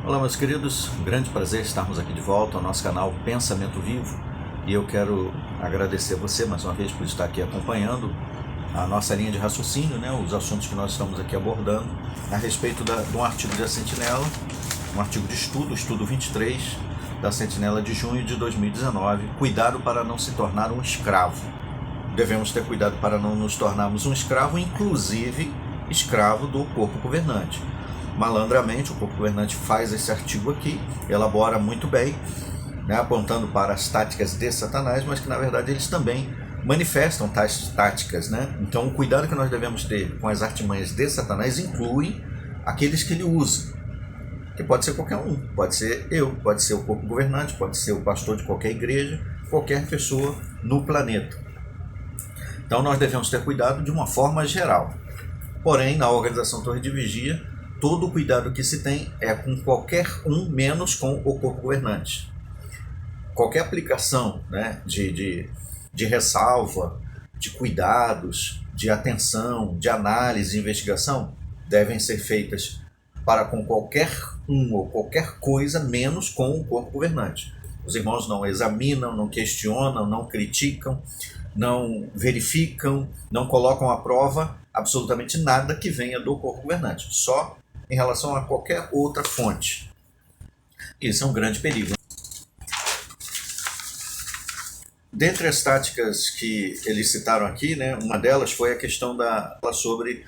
Olá, meus queridos, um grande prazer estarmos aqui de volta ao nosso canal Pensamento Vivo, e eu quero agradecer a você mais uma vez por estar aqui acompanhando a nossa linha de raciocínio, os assuntos que nós estamos aqui abordando a respeito de um artigo da Sentinela, um artigo de estudo 23 da Sentinela de junho de 2019, cuidado para não se tornar um escravo. Devemos ter cuidado para não nos tornarmos um escravo, inclusive escravo do corpo governante. Malandramente, o corpo governante faz esse artigo aqui, elabora muito bem, apontando para as táticas de Satanás, mas que na verdade eles também manifestam tais táticas. Então o cuidado que nós devemos ter com as artimanhas de Satanás inclui aqueles que ele usa, que pode ser qualquer um, pode ser eu, pode ser o corpo governante, pode ser o pastor de qualquer igreja, qualquer pessoa no planeta. Então nós devemos ter cuidado de uma forma geral. Porém, na organização Torre de Vigia, todo o cuidado que se tem é com qualquer um, menos com o corpo governante. Qualquer aplicação de ressalva, de cuidados, de atenção, de análise, de investigação, devem ser feitas para com qualquer um ou qualquer coisa, menos com o corpo governante. Os irmãos não examinam, não questionam, não criticam, não verificam, não colocam à prova absolutamente nada que venha do corpo governante, só em relação a qualquer outra fonte. Isso é um grande perigo. Dentre as táticas que eles citaram aqui, uma delas foi a questão sobre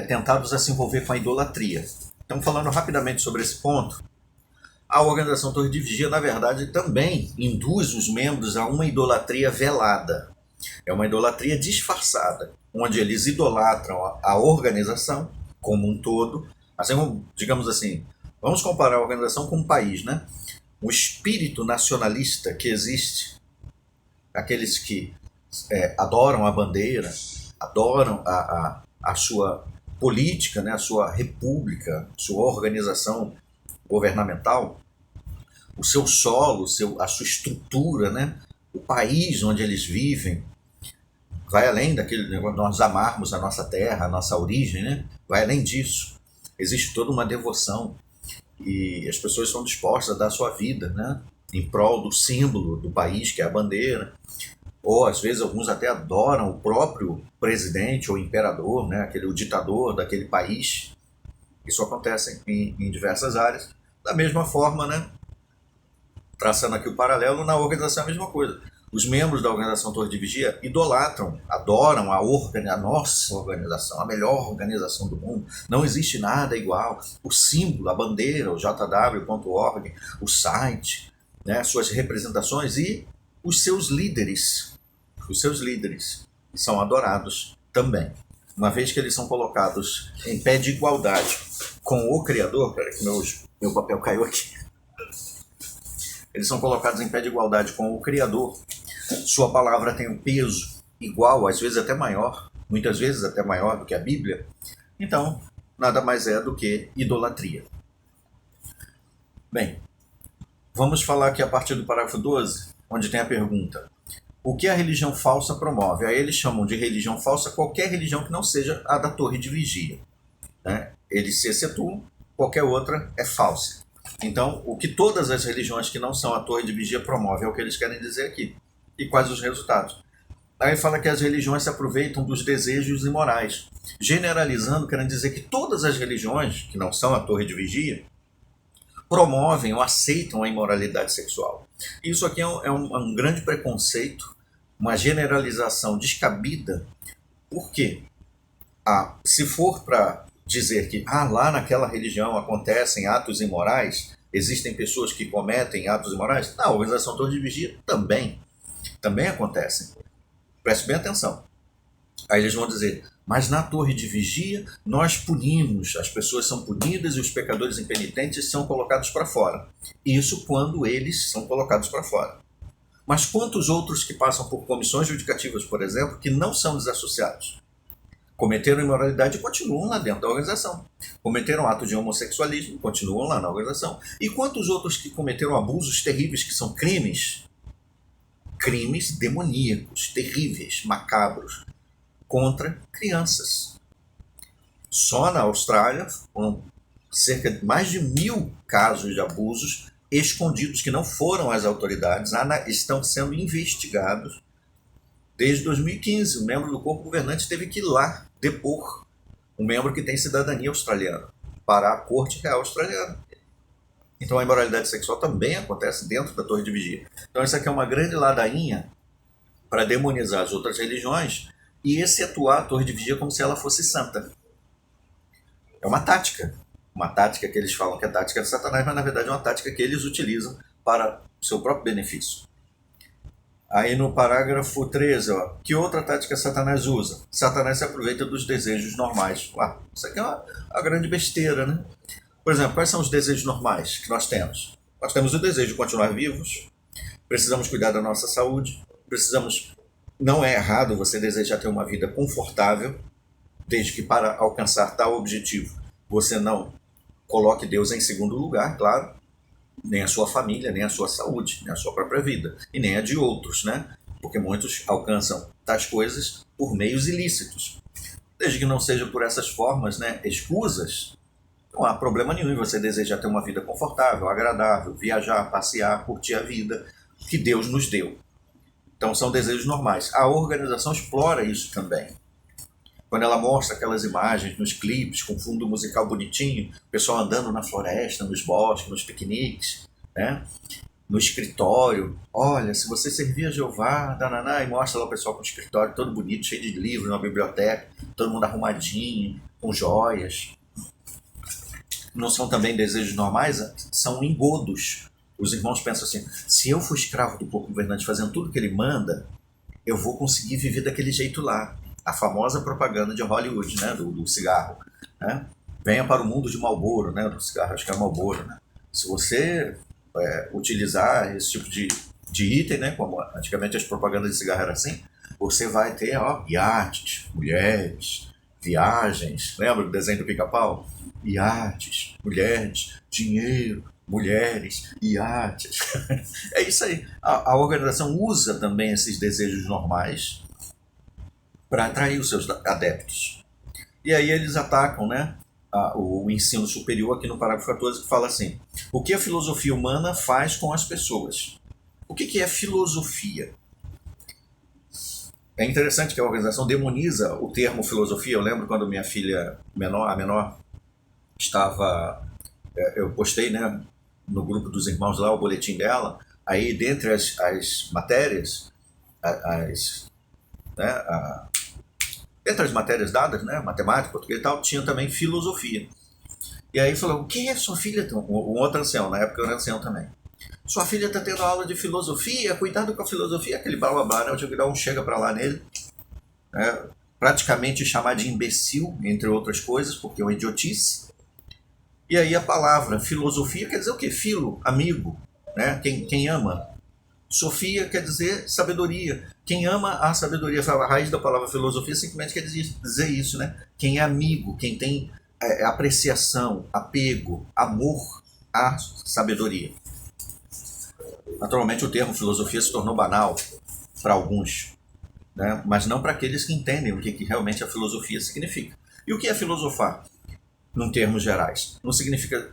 tentados a se envolver com a idolatria. Então, falando rapidamente sobre esse ponto, a organização Torre de Vigia, na verdade, também induz os membros a uma idolatria velada. É uma idolatria disfarçada, onde eles idolatram a organização como um todo. Assim, digamos assim, vamos comparar a organização com um país, O espírito nacionalista que existe, aqueles que adoram a bandeira, adoram a sua política, a sua república, sua organização governamental, o seu solo, a sua estrutura, o país onde eles vivem, vai além daquele negócio de nós amarmos a nossa terra, a nossa origem, vai além disso. Existe toda uma devoção e as pessoas estão dispostas a dar sua vida, em prol do símbolo do país, que é a bandeira. Ou às vezes alguns até adoram o próprio presidente ou imperador, o ditador daquele país. Isso acontece em diversas áreas. Da mesma forma, traçando aqui o paralelo, na organização é a mesma coisa. Os membros da organização Torre de Vigia idolatram, adoram a nossa organização, a melhor organização do mundo. Não existe nada igual. O símbolo, a bandeira, o jw.org, o site, suas representações e os seus líderes. Os seus líderes são adorados também. Uma vez que eles são colocados em pé de igualdade com o Criador, peraí que meu papel caiu aqui. Eles são colocados em pé de igualdade com o Criador. Sua palavra tem um peso igual, às vezes até maior, muitas vezes até maior do que a Bíblia. Então, nada mais é do que idolatria. Bem, vamos falar aqui a partir do parágrafo 12, onde tem a pergunta: o que a religião falsa promove? Aí eles chamam de religião falsa qualquer religião que não seja a da Torre de Vigia. Eles se excetuam, qualquer outra é falsa. Então, o que todas as religiões que não são a Torre de Vigia promovem é o que eles querem dizer aqui. E quais os resultados? Aí fala que as religiões se aproveitam dos desejos imorais. Generalizando, querendo dizer que todas as religiões que não são a Torre de Vigia promovem ou aceitam a imoralidade sexual. Isso aqui é um grande preconceito, uma generalização descabida. Por quê? Se for para dizer que lá naquela religião acontecem atos imorais, existem pessoas que cometem atos imorais, na organização Torre de Vigia também acontecem. Preste bem atenção. Aí eles vão dizer: mas na Torre de Vigia nós punimos, as pessoas são punidas e os pecadores impenitentes são colocados para fora. Isso quando eles são colocados para fora. Mas quantos outros que passam por comissões judicativas, por exemplo, que não são desassociados? Cometeram imoralidade e continuam lá dentro da organização. Cometeram ato de homossexualismo, continuam lá na organização. E quantos outros que cometeram abusos terríveis, que são crimes demoníacos, terríveis, macabros, contra crianças. Só na Austrália foram cerca de mais de 1.000 casos de abusos escondidos que não foram às autoridades, estão sendo investigados desde 2015. Um membro do corpo governante teve que ir lá depor um membro que tem cidadania australiana para a Corte Real Australiana. Então a imoralidade sexual também acontece dentro da torre de vigia. Então isso aqui é uma grande ladainha para demonizar as outras religiões e excetuar a torre de vigia como se ela fosse santa. É uma tática que eles falam que é tática de Satanás, mas na verdade é uma tática que eles utilizam para o seu próprio benefício. Aí no parágrafo 13, ó, que outra tática Satanás usa? Satanás se aproveita dos desejos normais. Isso aqui é uma grande besteira, né? Por exemplo, quais são os desejos normais que nós temos? Nós temos o desejo de continuar vivos, precisamos cuidar da nossa saúde, não é errado você desejar ter uma vida confortável, desde que para alcançar tal objetivo você não coloque Deus em segundo lugar, claro, nem a sua família, nem a sua saúde, nem a sua própria vida, e nem a de outros, né? Porque muitos alcançam tais coisas por meios ilícitos. Desde que não seja por essas formas, né, escusas, não há problema nenhum em você desejar ter uma vida confortável, agradável, viajar, passear, curtir a vida que Deus nos deu. Então são desejos normais. A organização explora isso também. Quando ela mostra aquelas imagens nos clipes, com fundo musical bonitinho, o pessoal andando na floresta, nos bosques, nos piqueniques, né? No escritório. Olha, se você servir a Jeová, dananá, e mostra lá o pessoal com o escritório todo bonito, cheio de livros, uma biblioteca, todo mundo arrumadinho, com joias. Não são também desejos normais? São engodos. Os irmãos pensam assim, se eu for escravo do corpo governante fazendo tudo que ele manda, eu vou conseguir viver daquele jeito lá. A famosa propaganda de Hollywood, né, do cigarro. Né? Venha para o mundo de Marlboro, né, do cigarro, acho que é Marlboro. Né? Se você utilizar esse tipo de item, né, como antigamente as propagandas de cigarro eram assim, você vai ter iates, mulheres, viagens. Lembra do desenho do Pica-Pau? Iates, mulheres, dinheiro, mulheres, iates. É isso aí. A organização usa também esses desejos normais para atrair os seus adeptos. E aí eles atacam, né, o ensino superior aqui no parágrafo 14, que fala assim, o que a filosofia humana faz com as pessoas? O que é filosofia? É interessante que a organização demoniza o termo filosofia. Eu lembro quando minha filha a menor, estava... Eu postei, né, no grupo dos irmãos lá o boletim dela, aí dentre as matérias, entre as matérias dadas, né, matemática, português e tal, tinha também filosofia. E aí falou, o que é sua filha? Um outro ancião, na época eu era ancião também. Sua filha está tendo aula de filosofia, cuidado com a filosofia, aquele blá blá blá, né? Eu tive que dar um chega para lá nele, né? Praticamente chamar de imbecil, entre outras coisas, porque é uma idiotice. E aí a palavra filosofia quer dizer o quê? Filo, amigo, né? Quem ama. Sofia quer dizer sabedoria. Quem ama a sabedoria, a raiz da palavra filosofia simplesmente quer dizer isso, né? Quem é amigo, quem tem apreciação, apego, amor à sabedoria. Naturalmente o termo filosofia se tornou banal para alguns, né? Mas não para aqueles que entendem o que realmente a filosofia significa. E o que é filosofar, em termos gerais? Não significa,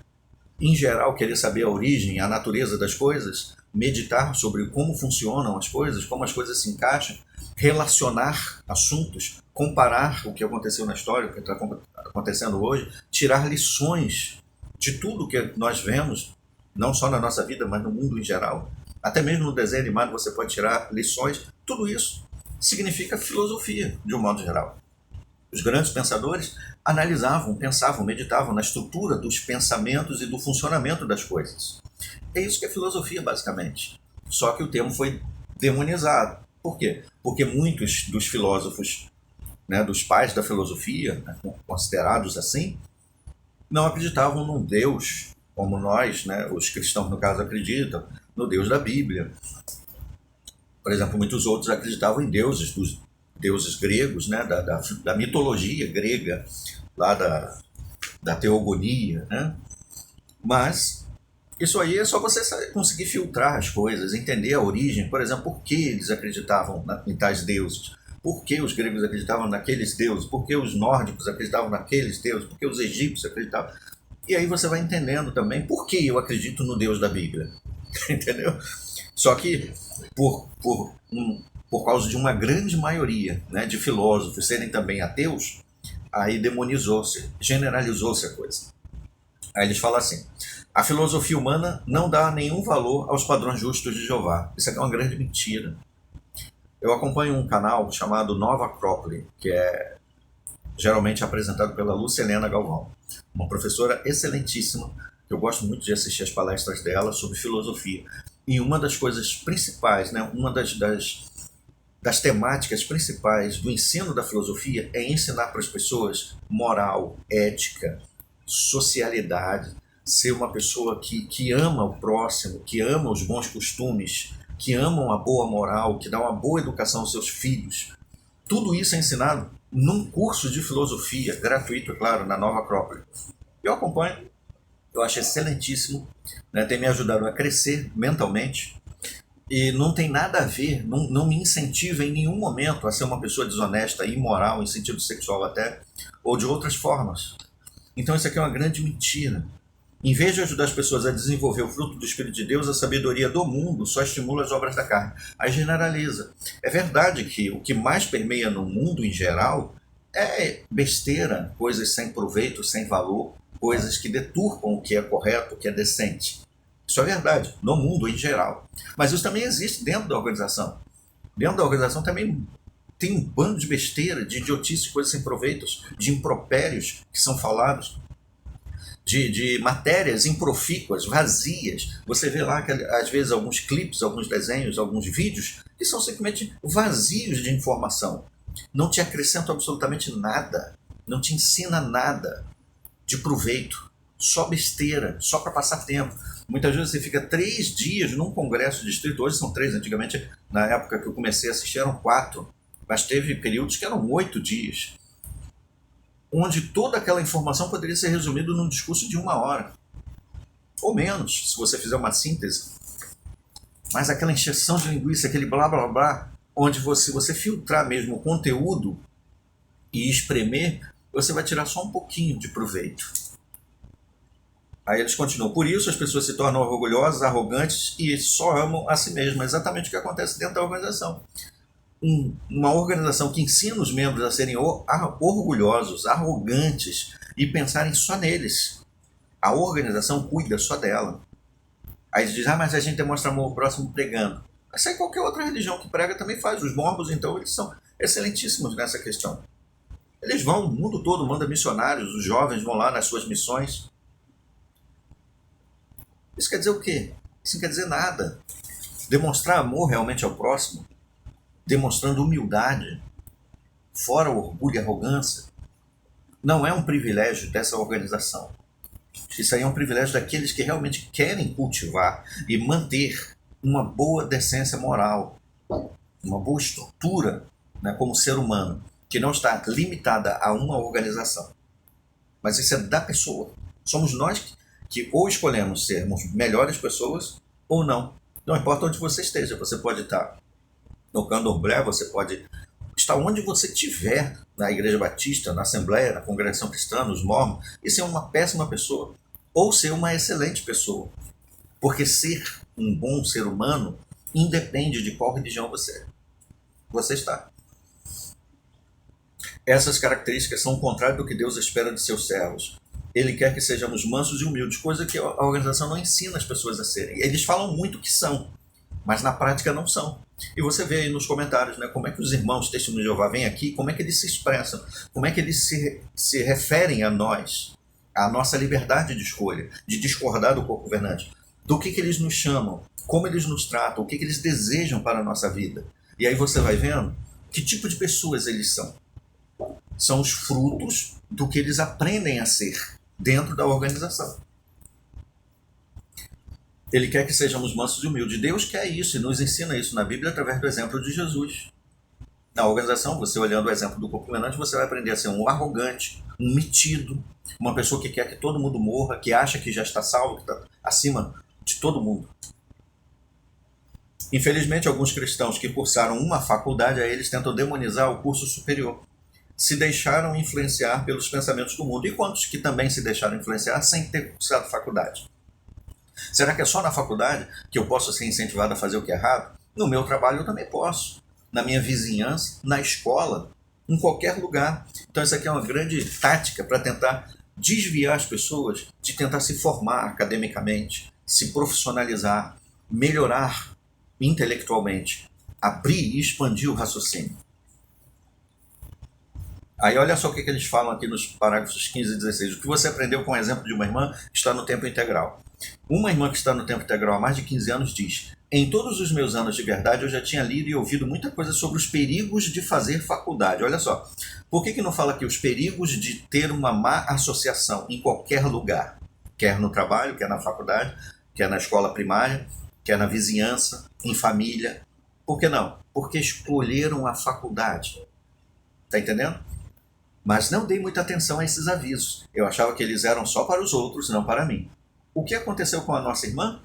em geral, querer saber a origem, a natureza das coisas, meditar sobre como funcionam as coisas, como as coisas se encaixam, relacionar assuntos, comparar o que aconteceu na história, o que está acontecendo hoje, tirar lições de tudo que nós vemos, não só na nossa vida, mas no mundo em geral. Até mesmo no desenho animado você pode tirar lições. Tudo isso significa filosofia, de um modo geral. Os grandes pensadores analisavam, pensavam, meditavam na estrutura dos pensamentos e do funcionamento das coisas. É isso que é filosofia, basicamente. Só que o termo foi demonizado. Por quê? Porque muitos dos filósofos, né, dos pais da filosofia, né, considerados assim, não acreditavam num Deus, como nós, né, os cristãos no caso, acreditam, no Deus da Bíblia. Por exemplo, muitos outros acreditavam em deuses, dos deuses gregos, né, da mitologia grega, lá da teogonia, né? Mas isso aí é só você conseguir filtrar as coisas, entender a origem. Por exemplo, por que eles acreditavam em tais deuses? Por que os gregos acreditavam naqueles deuses? Por que os nórdicos acreditavam naqueles deuses? Por que os egípcios acreditavam? E aí você vai entendendo também por que eu acredito no Deus da Bíblia. Entendeu? Só que por causa de uma grande maioria, né, de filósofos serem também ateus, aí demonizou-se, generalizou-se a coisa. Aí eles falam assim: a filosofia humana não dá nenhum valor aos padrões justos de Jeová. Isso aqui é uma grande mentira. Eu acompanho um canal chamado Nova Acrópole, que é geralmente apresentado pela Lucilena Galvão, uma professora excelentíssima. Eu gosto muito de assistir as palestras dela sobre filosofia. E uma das coisas principais, né, uma das temáticas principais do ensino da filosofia é ensinar para as pessoas moral, ética, socialidade, ser uma pessoa que ama o próximo, que ama os bons costumes, que ama uma boa moral, que dá uma boa educação aos seus filhos. Tudo isso é ensinado num curso de filosofia, gratuito, é claro, na Nova Acrópole. Eu acompanho, eu acho excelentíssimo, né? Tem me ajudado a crescer mentalmente e não tem nada a ver, não me incentiva em nenhum momento a ser uma pessoa desonesta, imoral, em sentido sexual até, ou de outras formas. Então isso aqui é uma grande mentira. Em vez de ajudar as pessoas a desenvolver o fruto do Espírito de Deus, a sabedoria do mundo só estimula as obras da carne. Aí generaliza. É verdade que o que mais permeia no mundo em geral é besteira, coisas sem proveito, sem valor, coisas que deturpam o que é correto, o que é decente. Isso é verdade, no mundo em geral. Mas isso também existe dentro da organização. Dentro da organização também tem um bando de besteira, de idiotice, coisas sem proveitos, de impropérios que são falados, de matérias improfícuas, vazias. Você vê lá, que, às vezes, alguns clipes, alguns desenhos, alguns vídeos que são simplesmente vazios de informação. Não te acrescentam absolutamente nada, não te ensina nada de proveito, só besteira, só para passar tempo. Muitas vezes você fica 3 dias num congresso de distrito, hoje são 3, antigamente, na época que eu comecei a assistir, eram 4, mas teve períodos que eram 8 dias, onde toda aquela informação poderia ser resumida num discurso de 1 hora, ou menos, se você fizer uma síntese. Mas aquela encheção de linguiça, aquele blá blá blá, onde você filtrar mesmo o conteúdo e espremer, você vai tirar só um pouquinho de proveito. Aí eles continuam: por isso as pessoas se tornam orgulhosas, arrogantes e só amam a si mesmas. Exatamente o que acontece dentro da organização. Uma organização que ensina os membros a serem orgulhosos, arrogantes e pensarem só neles. A organização cuida só dela. Aí eles dizem: mas a gente demonstra amor ao próximo pregando. Isso aí qualquer outra religião que prega também faz. Os mormons, então, eles são excelentíssimos nessa questão. Eles vão, o mundo todo manda missionários, os jovens vão lá nas suas missões. Isso quer dizer o quê? Isso não quer dizer nada. Demonstrar amor realmente ao próximo, demonstrando humildade, fora o orgulho e arrogância, não é um privilégio dessa organização. Isso aí é um privilégio daqueles que realmente querem cultivar e manter uma boa decência moral, uma boa estrutura, né, como ser humano, que não está limitada a uma organização. Mas isso é da pessoa. Somos nós que ou escolhemos sermos melhores pessoas ou não. Não importa onde você esteja, você pode estar no candomblé, você pode estar onde você estiver, na Igreja Batista, na Assembleia, na Congregação Cristã, nos mormons, e ser uma péssima pessoa, ou ser uma excelente pessoa. Porque ser um bom ser humano independe de qual religião você está. Essas características são o contrário do que Deus espera de seus servos. Ele quer que sejamos mansos e humildes, coisa que a organização não ensina as pessoas a serem. Eles falam muito que são, mas na prática não são. E você vê aí nos comentários, né, como é que os irmãos Testemunho de Jeová vêm aqui, como é que eles se expressam, como é que eles se referem a nós, à nossa liberdade de escolha, de discordar do corpo governante, do que eles nos chamam, como eles nos tratam, o que eles desejam para a nossa vida. E aí você vai vendo que tipo de pessoas eles são. São os frutos do que eles aprendem a ser dentro da organização. Ele quer que sejamos mansos e humildes. Deus quer isso e nos ensina isso na Bíblia através do exemplo de Jesus. Na organização, você olhando o exemplo do corpo governante, você vai aprender a ser um arrogante, um metido, uma pessoa que quer que todo mundo morra, que acha que já está salvo, que está acima de todo mundo. Infelizmente, alguns cristãos que cursaram uma faculdade, a eles tentam demonizar o curso superior. se deixaram influenciar pelos pensamentos do mundo? E quantos que também se deixaram influenciar sem ter cursado faculdade? Será que é só na faculdade que eu posso ser incentivado a fazer o que é errado? No meu trabalho eu também posso. Na minha vizinhança, na escola, em qualquer lugar. Então isso aqui é uma grande tática para tentar desviar as pessoas de tentar se formar academicamente, se profissionalizar, melhorar intelectualmente, abrir e expandir o raciocínio. Aí olha só o que eles falam aqui nos parágrafos 15 e 16. O que você aprendeu com o exemplo de uma irmã que está no tempo integral. Uma irmã que está no tempo integral há mais de 15 anos diz: em todos os meus anos de verdade eu já tinha lido e ouvido muita coisa sobre os perigos de fazer faculdade. Olha só, por que não fala aqui os perigos de ter uma má associação em qualquer lugar? Quer no trabalho, quer na faculdade, quer na escola primária, quer na vizinhança, em família. Por que não? Porque escolheram a faculdade. Tá entendendo? Mas não dei muita atenção a esses avisos. Eu achava que eles eram só para os outros, não para mim. O que aconteceu com a nossa irmã?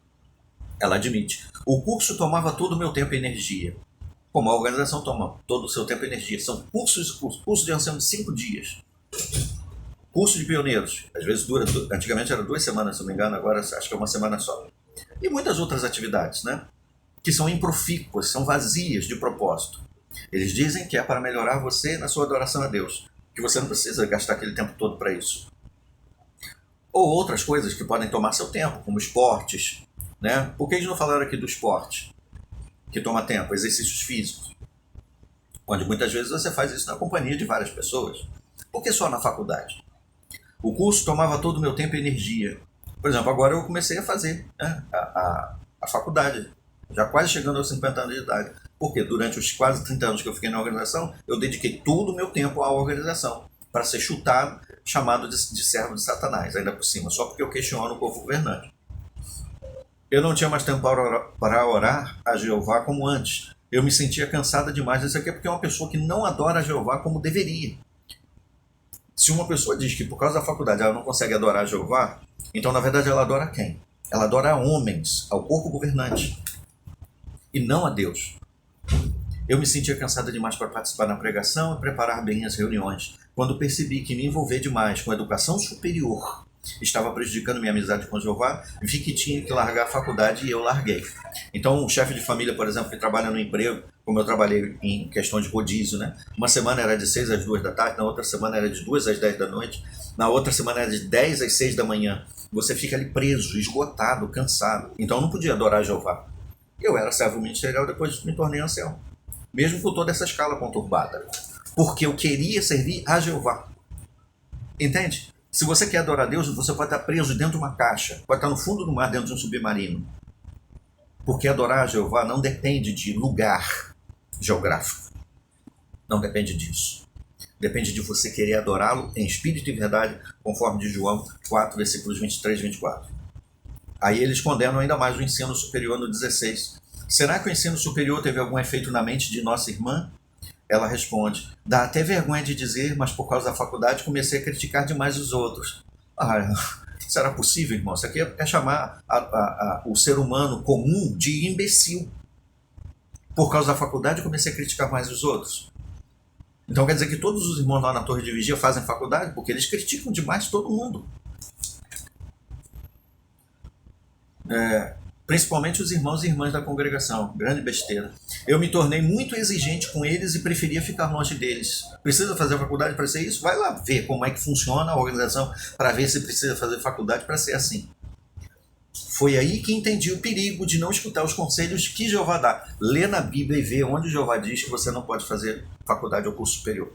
Ela admite: o curso tomava todo o meu tempo e energia. Como a organização toma todo o seu tempo e energia. São cursos de ensino de 5 dias. Curso de pioneiros. Às vezes dura, antigamente era 2 semanas, se não me engano, agora acho que é 1 semana só. E muitas outras atividades, né? Que são improfícuas, são vazias de propósito. Eles dizem que é para melhorar você na sua adoração a Deus, que você não precisa gastar aquele tempo todo para isso. Ou outras coisas que podem tomar seu tempo, como esportes, né? Por que eles não falaram aqui do esporte, que toma tempo, exercícios físicos, onde muitas vezes você faz isso na companhia de várias pessoas? Por que só na faculdade? O curso tomava todo o meu tempo e energia. Por exemplo, agora eu comecei a fazer, né, a faculdade, já quase chegando aos 50 anos de idade. Porque durante os quase 30 anos que eu fiquei na organização, eu dediquei todo o meu tempo à organização, para ser chutado, chamado de servo de Satanás, ainda por cima, só porque eu questiono o povo governante. Eu não tinha mais tempo para orar a Jeová como antes. Eu me sentia cansada demais. Isso aqui é porque é uma pessoa que não adora a Jeová como deveria. Se uma pessoa diz que por causa da faculdade ela não consegue adorar a Jeová, então na verdade ela adora quem? Ela adora a homens, ao corpo governante, e não a Deus. Eu me sentia cansada demais para participar na pregação e preparar bem as reuniões. Quando percebi que me envolver demais com a educação superior estava prejudicando minha amizade com Jeová, vi que tinha que largar a faculdade e eu larguei. Então, um chefe de família, por exemplo, que trabalha no emprego, como eu trabalhei em questão de rodízio, né? Uma semana era de 6 às 2 da tarde, na outra semana era de 2 às 10 da noite, na outra semana era de 10 às 6 da manhã. Você fica ali preso, esgotado, cansado. Então, eu não podia adorar Jeová. Eu era servo ministerial, depois me tornei ancião. Mesmo com toda essa escala conturbada. Porque eu queria servir a Jeová. Entende? Se você quer adorar a Deus, você pode estar preso dentro de uma caixa, pode estar no fundo do mar, dentro de um submarino. Porque adorar a Jeová não depende de lugar geográfico. Não depende disso. Depende de você querer adorá-lo em espírito e verdade, conforme de João 4, versículos 23 e 24. Aí eles condenam ainda mais o ensino superior no 16. Será que o ensino superior teve algum efeito na mente de nossa irmã? Ela responde: dá até vergonha de dizer, mas por causa da faculdade comecei a criticar demais os outros. Será possível, irmão? Isso aqui é chamar o ser humano comum de imbecil. Por causa da faculdade comecei a criticar mais os outros. Então quer dizer que todos os irmãos lá na Torre de Vigia fazem faculdade? Porque eles criticam demais todo mundo. Principalmente os irmãos e irmãs da congregação. Grande besteira. Eu me tornei muito exigente com eles e preferia ficar longe deles. Precisa fazer faculdade para ser isso? Vai lá ver como é que funciona a organização para ver se precisa fazer faculdade para ser assim. Foi aí que entendi o perigo de não escutar os conselhos que Jeová dá. Lê na Bíblia e vê onde Jeová diz que você não pode fazer faculdade ou curso superior.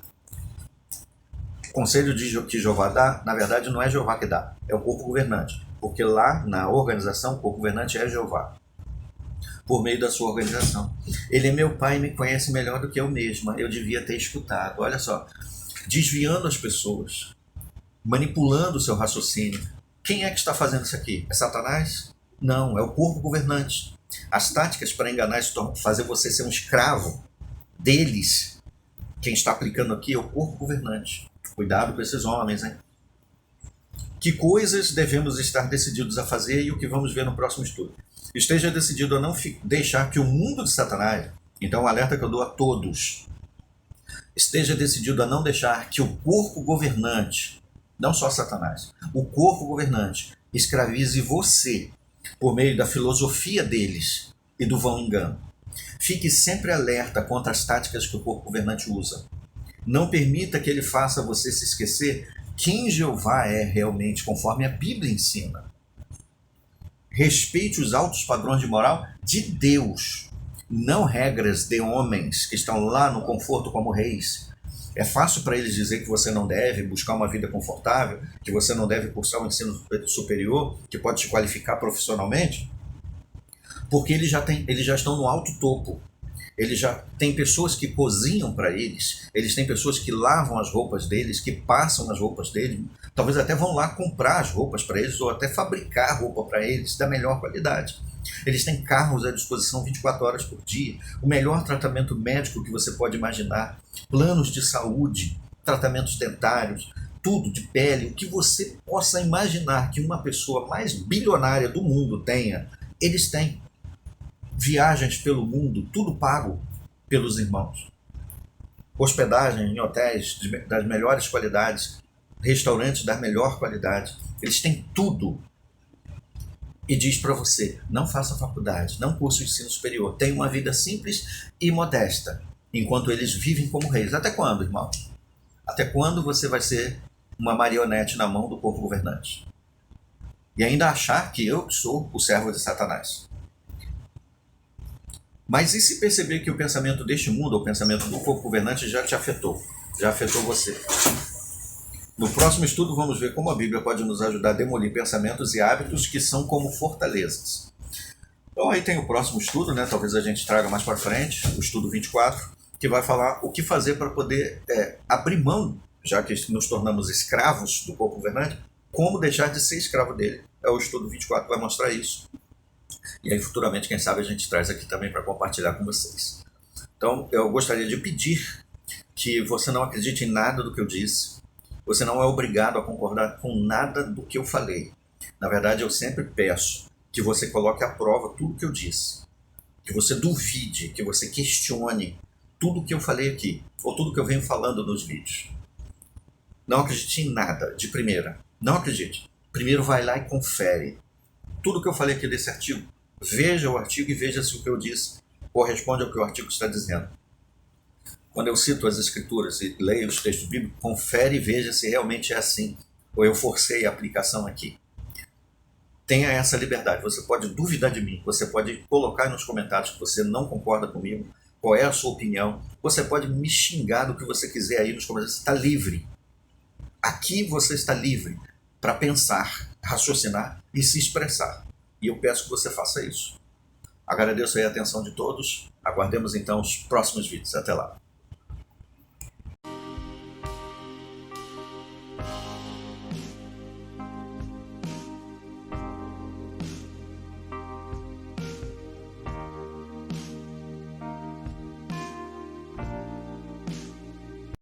O conselho que Jeová dá, na verdade, não é Jeová que dá, é o corpo governante. Porque lá na organização, o corpo governante é Jeová, por meio da sua organização. Ele é meu pai e me conhece melhor do que eu mesma. Eu devia ter escutado. Olha só, desviando as pessoas, manipulando o seu raciocínio. Quem é que está fazendo isso aqui? É Satanás? Não, é o corpo governante. As táticas para enganar e fazer você ser um escravo deles, quem está aplicando aqui é o corpo governante. Cuidado com esses homens, hein? Que coisas devemos estar decididos a fazer e o que vamos ver no próximo estudo. Esteja decidido a não deixar que o mundo de Satanás, então o alerta que eu dou a todos, esteja decidido a não deixar que o corpo governante, não só Satanás, o corpo governante escravize você por meio da filosofia deles e do vão engano. Fique sempre alerta contra as táticas que o corpo governante usa. Não permita que ele faça você se esquecer quem Jeová é realmente, conforme a Bíblia ensina. Respeite os altos padrões de moral de Deus, não regras de homens que estão lá no conforto como reis. É fácil para eles dizer que você não deve buscar uma vida confortável, que você não deve cursar um ensino superior, que pode te qualificar profissionalmente, porque eles já estão no alto topo. Eles já têm pessoas que cozinham para eles têm pessoas que lavam as roupas deles, que passam as roupas deles, talvez até vão lá comprar as roupas para eles ou até fabricar roupa para eles da melhor qualidade. Eles têm carros à disposição 24 horas por dia, o melhor tratamento médico que você pode imaginar, planos de saúde, tratamentos dentários, tudo de pele, o que você possa imaginar que uma pessoa mais bilionária do mundo tenha, eles têm. Viagens pelo mundo, tudo pago pelos irmãos. Hospedagem em hotéis das melhores qualidades, restaurantes da melhor qualidade. Eles têm tudo. E diz para você, não faça faculdade, não curse o ensino superior, tenha uma vida simples e modesta, enquanto eles vivem como reis. Até quando, irmão? Até quando você vai ser uma marionete na mão do corpo governante? E ainda achar que eu sou o servo de Satanás. Mas e se perceber que o pensamento deste mundo, o pensamento do corpo governante, já te afetou? Já afetou você? No próximo estudo vamos ver como a Bíblia pode nos ajudar a demolir pensamentos e hábitos que são como fortalezas. Então aí tem o próximo estudo, né? Talvez a gente traga mais para frente, o estudo 24, que vai falar o que fazer para poder abrir mão, já que nos tornamos escravos do corpo governante, como deixar de ser escravo dele. É o estudo 24 que vai mostrar isso. E aí futuramente, quem sabe, a gente traz aqui também para compartilhar com vocês. Então, eu gostaria de pedir que você não acredite em nada do que eu disse. Você não é obrigado a concordar com nada do que eu falei. Na verdade, eu sempre peço que você coloque à prova tudo que eu disse. Que você duvide, que você questione tudo que eu falei aqui, ou tudo que eu venho falando nos vídeos. Não acredite em nada de primeira. Não acredite. Primeiro vai lá e confere. Tudo que eu falei aqui desse artigo, veja o artigo e veja se o que eu disse corresponde ao que o artigo está dizendo. Quando eu cito as escrituras e leio os textos bíblicos, confere e veja se realmente é assim, ou eu forcei a aplicação aqui. Tenha essa liberdade, você pode duvidar de mim, você pode colocar nos comentários que você não concorda comigo, qual é a sua opinião, você pode me xingar do que você quiser aí nos comentários, você está livre. Aqui você está livre para pensar, raciocinar e se expressar. E eu peço que você faça isso. Agradeço aí a atenção de todos. Aguardemos então os próximos vídeos. Até lá.